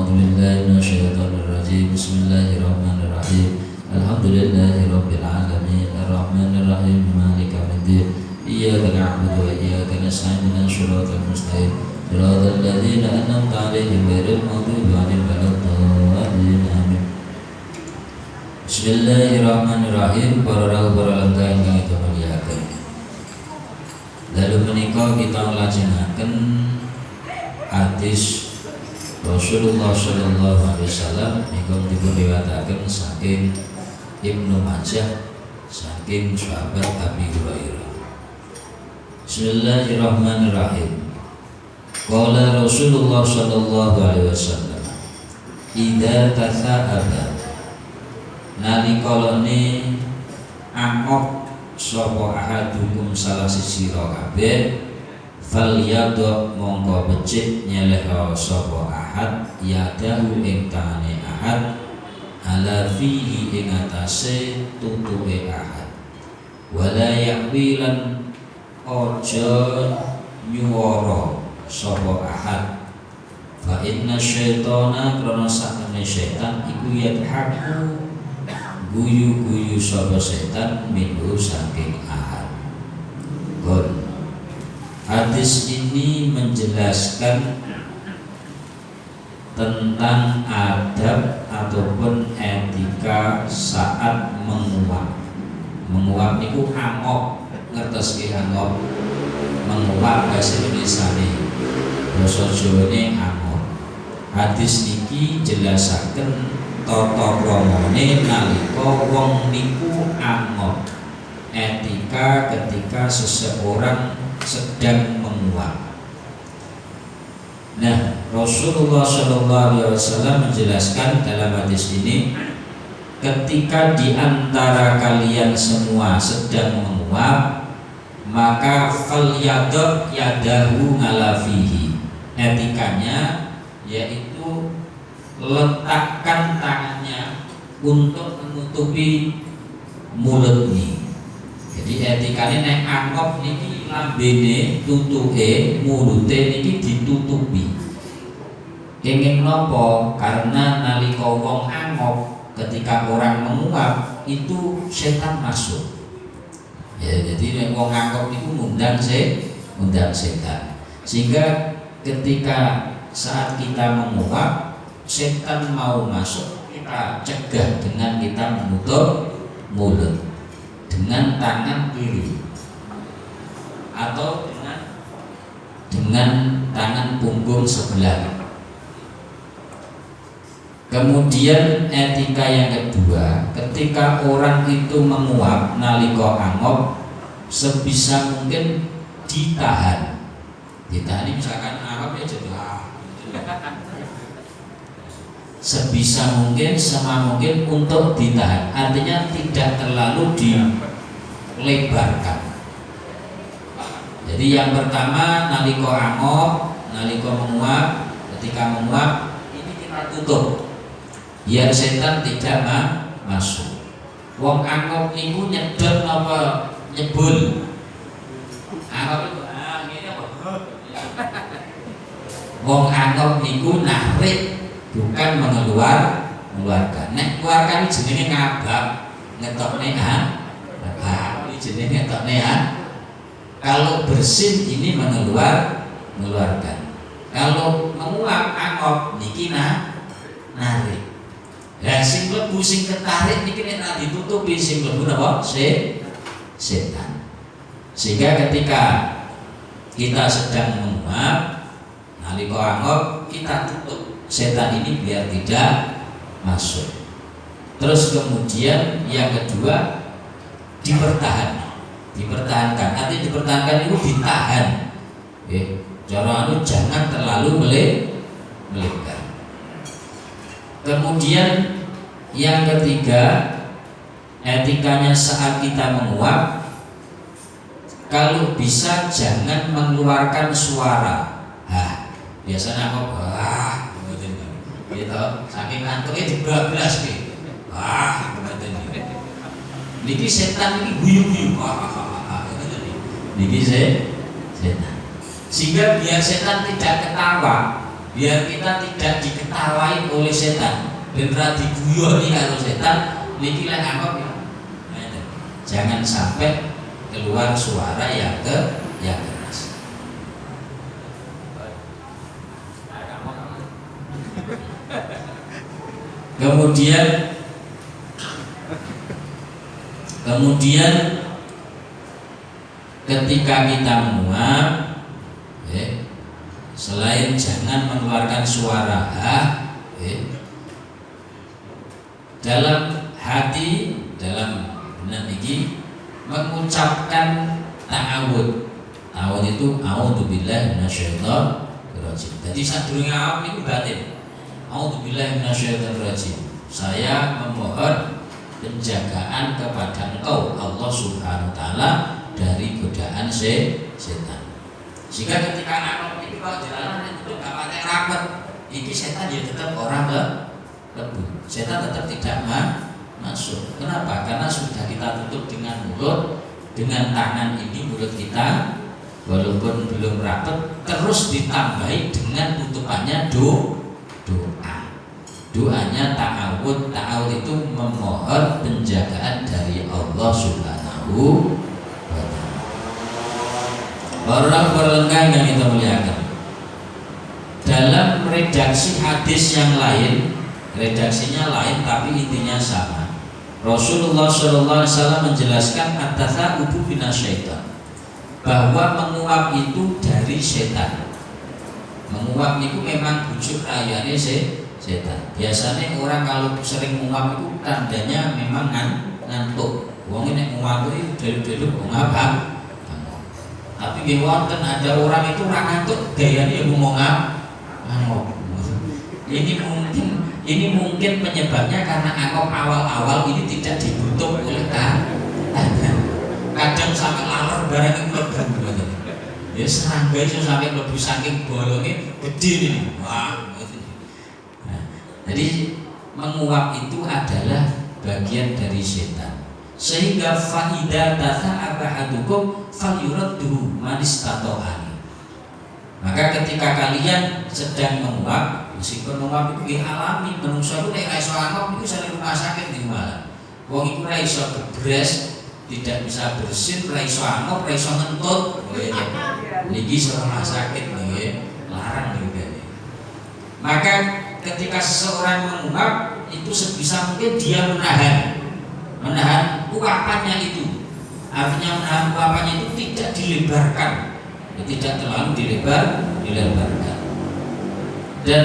A'udzu billahi minasyaitonir rajim. Bismillahirrahmanirrahim. Alhamdulillahirabbil alamin. Arrahmanir rahim. Maliki yaumiddin. Iyyaka na'budu wa iyyaka nasta'in. Ihdinas siratal mustaqim. Shiratal ladzina an'amta 'alaihim ghairil maghdubi 'alaihim waladdallin. Amin. Bismillahirrahmanirrahim. Para rawuh para langkah ingkang kita mulyakaken. Lalu menika kita nglajengaken hadis Rasulullah sallallahu alaihi wasallam ingkang dipun riwayataken saking Ibnu Majah saking sahabat Abi Hurairah. Bismillahirrahmanirrahim. Qala Rasulullah sallallahu alaihi wasallam, idza tasa'aba nalikalane amok sapa ahadukum salah siji sira kabeh falyadha mongko becik nyeleha sapa ahad yadahu ing tangane ahad ala fihi ing atase tutuke ahad wala yaqwilan ojo nyuwara sapa ahad fa inna syaitana krana sakmene setan iku yadhaku guyu-guyu sapa setan minhu saking ahad. Hadis ini menjelaskan tentang adab ataupun etika saat menguap. Menguap niku angop, ngertos nggih angop. Menguap bahasa Indonesia nih, basa Jawane angop. Hadis niki jelasaken tata kramane nalika wong niku angop. Etika ketika seseorang sedang menguap. Nah, Rasulullah SAW menjelaskan dalam hadis ini, ketika di antara kalian semua sedang menguap, maka falyadha yadahu ala fihi. Etikanya yaitu letakkan tangannya untuk menutupi mulut ini. Jadi etikanya nek angkop niki lambene tutuke mulute niki ditutupi. Kenging napa? Karena nalika wong angkop ketika orang menguap itu setan masuk. Ya, jadi nek wong angkop niku ngundang setan. Sehingga ketika saat kita menguap setan mau masuk, kita cegah dengan kita menutup mulut dengan tangan kiri atau dengan tangan punggung sebelah. Kemudian etika yang kedua, ketika orang itu menguap nalika angop, sebisa mungkin ditahan. Ditahan ini misalkan angop ya jelas. Sebisa mungkin, sama mungkin untuk ditahan. Artinya tidak terlalu dilebarkan. Jadi yang pertama nalika angop, nalika menguap, ketika menguap ini kita tutup biar setan tidak masuk. Wong angop niku nyedot apa nyebul. Angop itu ngene apa? Wong angop niku narik bukan mengeluarkan. Nek keluarkan jenenge ngabak, ngetokne ini jenenge ngetokne Kalau bersin ini mengeluarkan. Kalau menguap angop niki narik. Lah sing mlebu sing ketarik niki nek ditutupi sing mlebu napa? Setan. Sehingga ketika kita sedang menguap nalika angop kita tutup setan ini biar tidak masuk. Terus kemudian yang kedua dipertahankan. Artinya dipertahankan itu ditahan. Cara jangan terlalu melebar. Kemudian yang ketiga, etikanya saat kita menguap, kalau bisa jangan mengeluarkan suara. Biasanya kok gitu, saking ngantuknya dibablas gitu. Niki setan ini guyu-guyu. Niki setan. Sehingga biar setan tidak ketawa, biar kita tidak diketawai oleh setan, ben ra diguyoni karo setan, niki lek angkop ya. Jangan sampai keluar suara yang keras. Kemudian ketika kita menguap, selain jangan mengeluarkan suara dalam hati, dalam benak ini mengucapkan ta'awud. Ta'awud itu a'udzubillahi minasyaitonirrajim. Jadi sadurunge awak niku batin. A'udzubillahi minasyaitonirrajim. Saya memohon penjagaan kepada Engkau Allah Subhanahu wa taala dari godaan setan. Sehingga ketika anak itu kalau jalan itu gak pakai rapat, ini setan ya tetap orang lebu. Setan tetap tidak masuk. Kenapa? Karena sudah kita tutup dengan mulut, dengan tangan ini mulut kita walaupun belum rapat, terus ditambahi dengan tutupannya doa. Doanya ta'awud. Ta'awud itu memohon penjagaan dari Allah Subhanahu wa ta'ala. Orang berlengkah yang kita muliakan, dalam redaksi hadis yang lain, redaksinya lain tapi intinya sama. Rasulullah SAW menjelaskan at-tasa'ubu minasyaitan, bahwa menguap itu dari setan. Menguap itu memang bujuk rayane setan. Biasanya orang kalau sering menguap itu tandanya memang ngantuk. Wong nek nguap itu delu-delu ngapa? Tapi nggih wonten ada orang itu ora ngantuk gayane ngomong angop. Ini mungkin penyebabnya karena angop awal-awal ini tidak dibutuh oleh kadang sampai lalor barang itu mlebu. Ya serangga itu sampai mlebu saking bolonge gede ini. Wah. Nah, jadi menguap itu adalah bagian dari setan. Sehingga faida tasa'aba ahadukum falyuradduhu man istata'ani. Maka ketika kalian sedang menguap, meskipun menguap itu alami, manusia itu nek iso angop itu sering rumah sakit di malah. Wong iku ora iso gebres, tidak bisa bersin, ora iso angop, ora iso ngentut. Niki rumah sakit nggih, larang nggih. Maka ketika seseorang menguap itu sebisa mungkin dia menahan uapannya itu. Artinya menahan uapannya itu tidak dilebarkan, tidak terlalu dilebarkan. Dan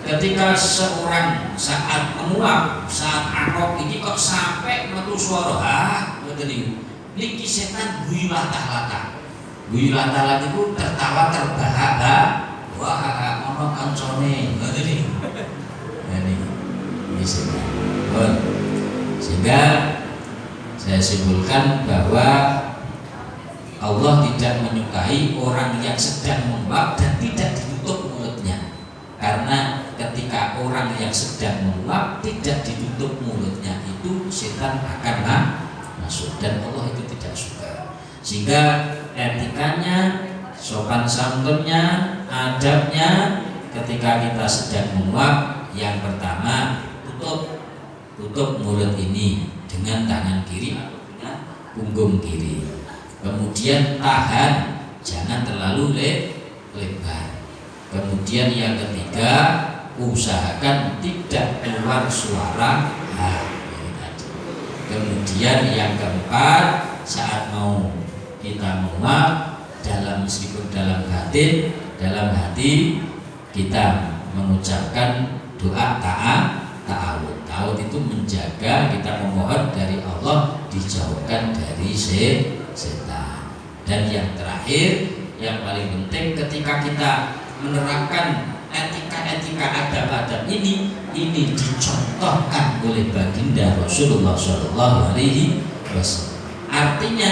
ketika seorang saat menguap, saat angop ini kok sampai metu suara niki setan guyu latah-latah. Guyu latah-latah itu tertawa terbahak-bahak. Wah, ono kancane. Ngene. Ini setan. Sehingga saya simpulkan bahwa Allah tidak menyukai orang yang sedang menguap dan tidak ditutup mulutnya. Karena ketika orang yang sedang menguap tidak ditutup mulutnya, itu setan akan masuk dan Allah itu tidak suka. Sehingga etikanya, sopan santunnya, adabnya ketika kita sedang menguap, yang pertama tutup mulut ini dengan tangan kiri, dengan punggung kiri. Kemudian tahan, jangan terlalu lebar. Kemudian yang ketiga, usahakan tidak keluar suara Kemudian yang keempat, saat mau kita menguap, meskipun dalam hati kita mengucapkan doa ta'awud. Ta'awud itu menjaga, kita memohon dari Allah dijauhkan dari setan. Dan yang terakhir, yang paling penting ketika kita menerapkan etika adab-adab ini dicontohkan oleh baginda Rasulullah SAW. Artinya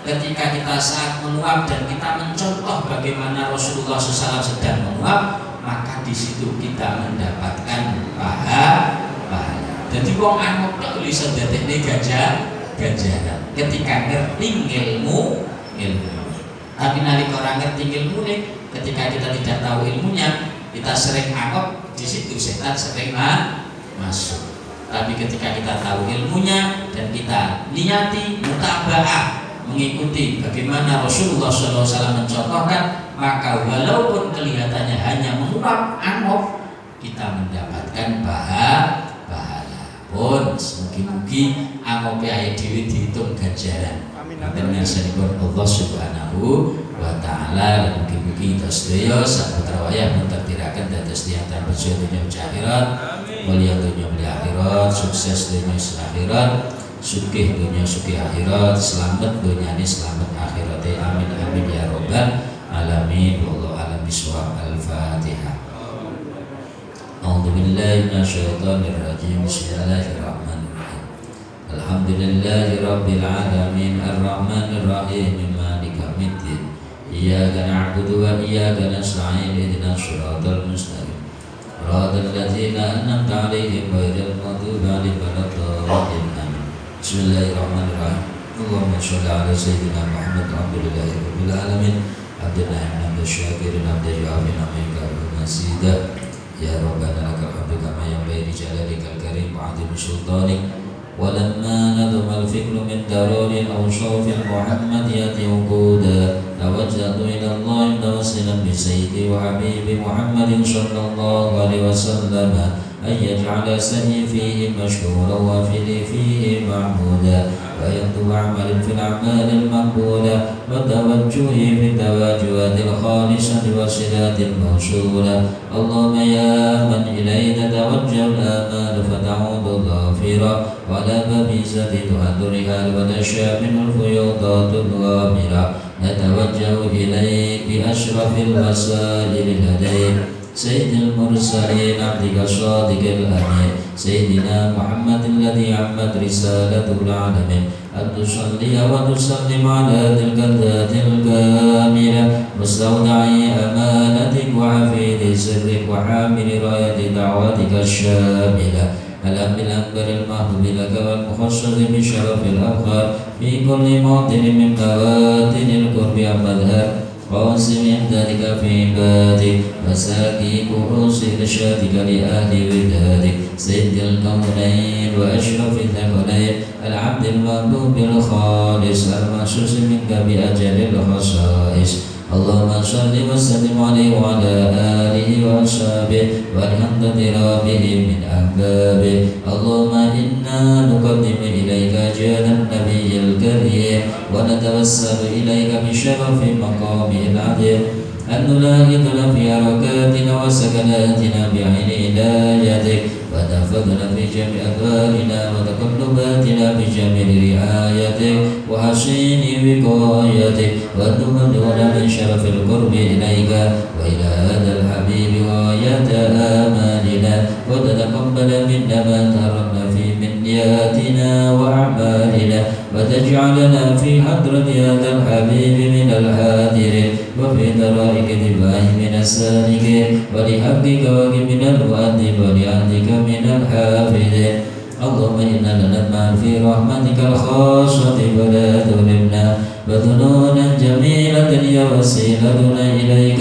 ketika kita saat menguap dan kita mencontoh bagaimana Rasulullah SAW sedang menguap, maka di situ kita mendapatkan pahala. Jadi wong angop tak bisa dadekne ganjaran ketika ngerti ilmu. Tapi nalika orang ngerti ilmu nih, ketika kita tidak tahu ilmunya, kita sering angop di situ setan sering masuk. Tapi ketika kita tahu ilmunya dan kita niati mutaba'ah, mengikuti bagaimana Rasulullah SAW mencontohkan, maka walaupun kelihatannya hanya mengurap angop, kita mendapatkan pahala. Pun mugi-mugi angop ayat dewi dihitung ganjaran. Nanten ngersanipun Allah Subhanahu wa taala, mugi-mugi kita sedaya saputra wayah mentakdiraken dados tiyang bejo dunya akhirat, mulia dunya mulia akhirat, sukses dunya akhirat, sugih dunya sugih akhirat, selamat dunyane selamat akhirat. Amin amin ya rabbal alamin. Wallahu a'lam bishawab. Al-Fatihah. A'udzu billahi minasyaitonir rajim. Bismillahirrahmanirrahim. Alhamdulillahi rabbil alamin arrahmanir rahim maliki yaumiddin. Iyyaka na'budu wa iyyaka nasta'in ihdinas shiratal mustaqim. Shiratal ladzina an'amta 'alaihim ghairil maghdubi 'alaihim waladdallin. Bismillahirrahmanirrahim. Allahumma sholli ala sayyidina Muhammad alhamdulillahi rabbil alamin. Abdullah hamdan syakirin hamdan yu'afin amika al-masida. Ya Rabbana lakal hamdu kama yanbaghi li jalalika al-karim wa 'azimi sultanik. Walamma nadama al-fikru min daruri al-awshaf al-muhammadiyati uquda, tawajjahtu ila Allah mutawassilan bi sayyidi wa habibi Muhammadin sallallahu alaihi wasallam أن يجعل سعي فيه مشكورا وفلي فيه معبودا ويكتب عمل في الأعمال المقبولة وتوجهي في التواجهات الخالصة والصلات الموصولة. اللهم يا من إليه تتوجه الآمال فتعود ظافرة ولا بميزة تهد الرحال وتشاء منه الفيوضات الغامرة. نتوجه إليك بأشرف الوسائل لديك سيد المرسلين عبدك الصادق الأمين سيدنا محمد الذي عمت رسالته العالمين، أن تصلي وتسلم على تلك الذات الكاملة مستودع أمانتك وحفيظ سرك وحامل راية دعوتك الشاملة الأمن الأكبر المحبوب لك والمخصص بشرف الأبخار في كل موطن من مواتن القرب والمذهب قاسم ذلك في عبادك مساكي كؤوس إرشادك لأهل ودادك سيد الكونين وأشرف الثقلين العبد المحبوب الخالص المخصوص منك بأجل الخصائص. اللهم صل وسلم عليه وعلى آله وأصحابه والحمد لربه من أحبابه. اللهم إنا نقدم إليك جاد النبي الكريم ونتوسل إليك بشرف مقامه العظيم أن نلاقينا في حركاتنا وسكناتنا بعين عنايتك وتحفظنا في جميع أقوالنا وتقلباتنا بجميع رعايتك وحسين وقايتك وتمدنا من شرف القرب إليك وإلى هذا الحبيب غاية آمالنا وتتقبل منا ما تركنا في منياتنا وأعمالنا وتجعلنا في حضرة هذا الحبيب من الحاضرين وفي طرائق الله من السالكين ولحقك من المؤدب ولعهدك من الحافظين. اللهم إنا نطمع في رحمتك الخاصة فلا تظلمنا وذنونا جميلة يا وسيلتنا إليك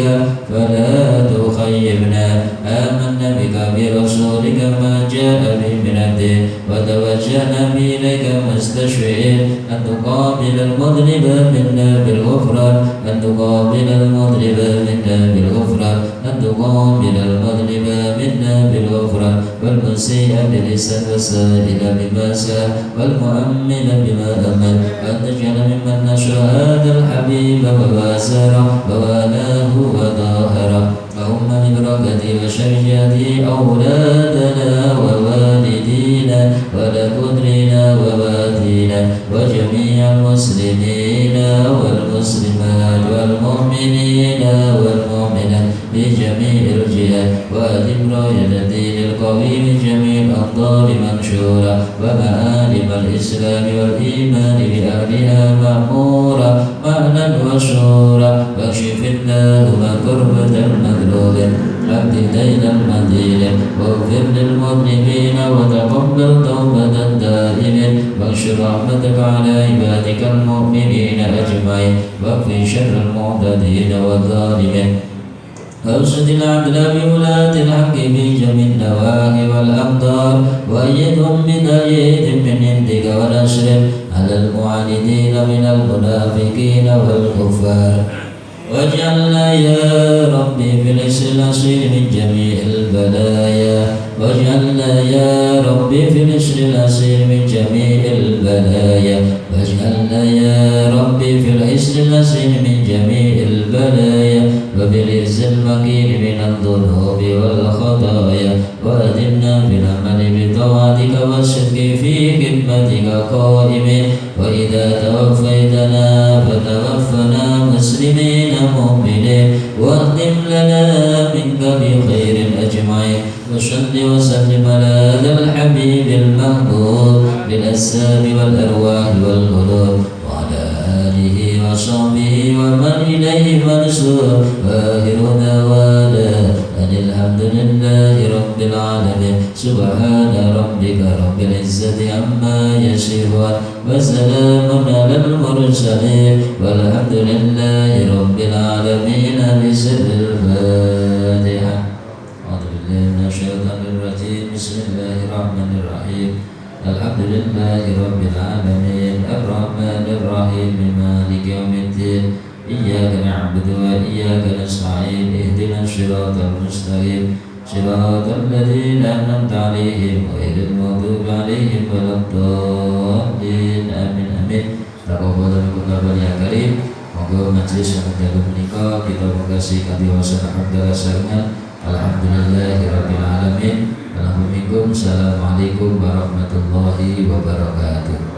فلا تخيبنا. آمنا بك برسولك ما جاء به من الدين وتوجهنا إليك مستشفعين أن تقابل المذنب منا بالغفران أن تقابل المذنب منا بالغفران أن تقابل المذنب منا بالغفران والمسيء بلسان وسائل بما سأل والمؤمن بما أمل أن تجعل ممن نشر هذا الحبيب وواسره ووالاه وظاهره. اللهم ببركته وشريعته أولادنا ووالدينا ولقدرنا ووالدينا وجميع المسلمين والمسلمات والمؤمنين والمؤمنات بجميع الجهات وأدم راية الدين القويم جميع الأقطار منشورة ومعالم الإسلام والإيمان بأهلها مأمورة معنى وشورا. واكشف اللهم كربة المغلوب عبد دين المدين واغفر للمذنبين وتقبل توبة الدائمين وانشر رحمتك على عبادك المؤمنين أجمعين واكفي شر المعتدين والظالمين. أرشد العدل بولاة الحق في جميع النواحي والأقدار وأيدهم بتأييد من عندك ونشر على المعاندين من المنافقين والكفار واجعلنا يا ربي في العسر الأصيل من جميع البلايا واجعلنا يا ربي في العسر الأصيل من جميع البلايا واجعلنا يا ربي في العسر الأصيل من جميع البلايا وبالعز المكين من الذنوب والخطايا وأدمنا بالعمل بطاعتك والصدق في خدمتك قائمين وإذا توفيتنا فتوفنا مسلمين مؤمنين واختم لنا منك بخير أجمعين وصل وسلم على هذا الحبيب المحبوب بالأجسام والأرواح والقلوب وعلى آله وصحبه ومن إليه منسوب وآخر دعوانا أن الحمد لله رب العالمين سبحان ربك رب العزة عما يصفون وسلام على المرسلين والحمد لله رب العالمين بسر الفاتحة. أعوذ بالله من الشيطان الرجيم بسم الله الرحمن الرحيم الحمد لله رب العالمين الرحمن الرحيم مالك يوم الدين إياك نعبد وإياك نستعين اهدنا الصراط المستقيم صراط الذين أنعمت عليهم غير المغضوب عليهم ولا الضالين آمين آمين. Taqabbal minkum ya karim. Moga majelis yang menjaga menikah kita mengasihi kanthi wasana hamdalah sangat. Alhamdulillahirabbil alamin. Assalamualaikum warahmatullahi wabarakatuh.